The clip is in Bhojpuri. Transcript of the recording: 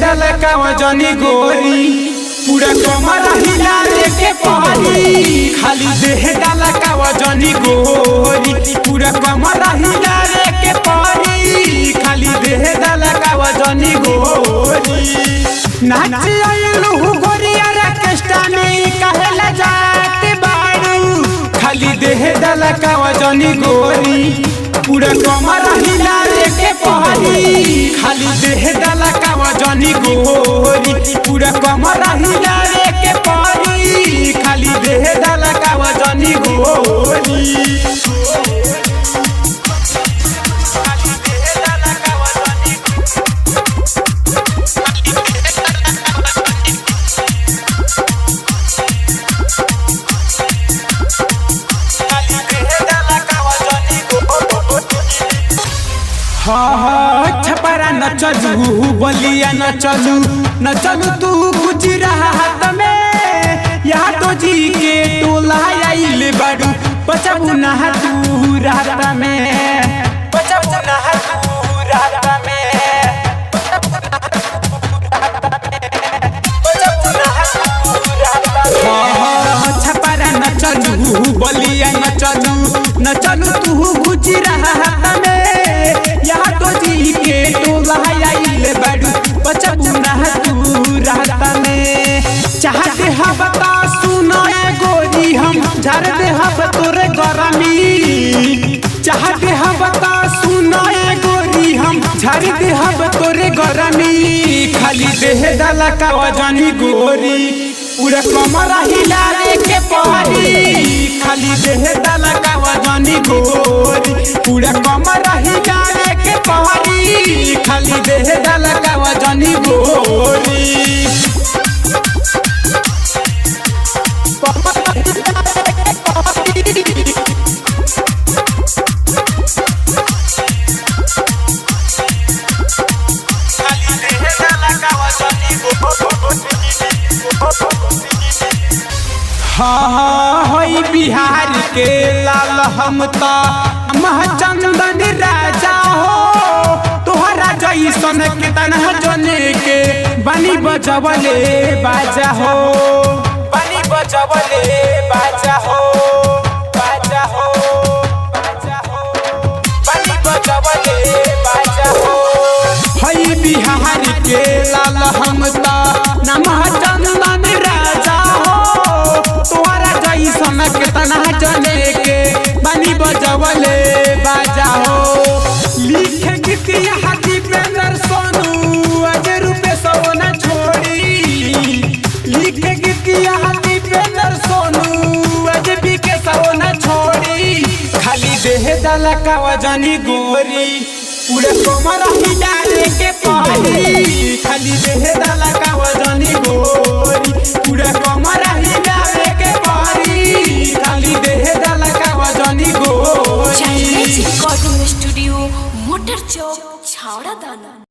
दल का वजनी गोरी पूरा कमर हिला के पहरी खाली देह दल का वजनी गोरी पूरा कमर हिला के पहरी खाली देह दल का वजनी गोरी नाच आइलू गोरिया ऑर्केस्ट्रा में कहला जात बाड़ू खाली देह दल का वजनी गोरी पूरा कमर हिला के पहरी खाली देह दल का वजनी गोरी पूरा कमर हिला के पहरी खाली देह दल का वजनी गोरी छपरा न चलू बलिया न चलू तू गुजरात में यहाँ तो जी के टोला आइल बाड़ू बचबू ना तू रात में बचबू ना तू रात में छपरा न चलू बलिया न चलू तू गुजरात में यहाँ तो जी के टोला आइल बाड़ू बचबू ना तू रात में चाहते हब ता सुनो गोरी हम झर दे हब तोरे गरमी चाहते हब ता सुनो गोरी हम झर दे हब तोरे गरमी खाली देह दल का वजनी गोरी पूरा कमर हिला के पहरी खाली देह दल का वजनी गोरी पूरा कमर हिला के पहरी खाली देह दल का वजनी गोरी हाँ बिहार के लाल हम ता महचंदन राजा हो तोहरा जैसन के तनहा जने के बनी बजवले बाजा हो बनी बजवले बाजा हो बाजा हो बाजा हो बनी बजवले बाजा हो हई बिहार के लाल हम ता महचंदन राजा हो तोहरा जैसन के तनहा जने के बनी बजवले बाजा हो लिखे गीतिया दीपेंद्र सोनू अजय रूपे सोना छोड़ी लिखे गीतिया दीपेंद्र सोनू अजय भी के सोना छोड़ी खाली देह दल का वजनी गोरी पूरे कमर हिला के पहरी खाली देह दल का वजनी गोरी पूरे कमर हिला के पहरी खाली देह दल का वजनी गोरी रिकॉर्डिंग स्टूडियो मोटर चौक छावड़ा दाना।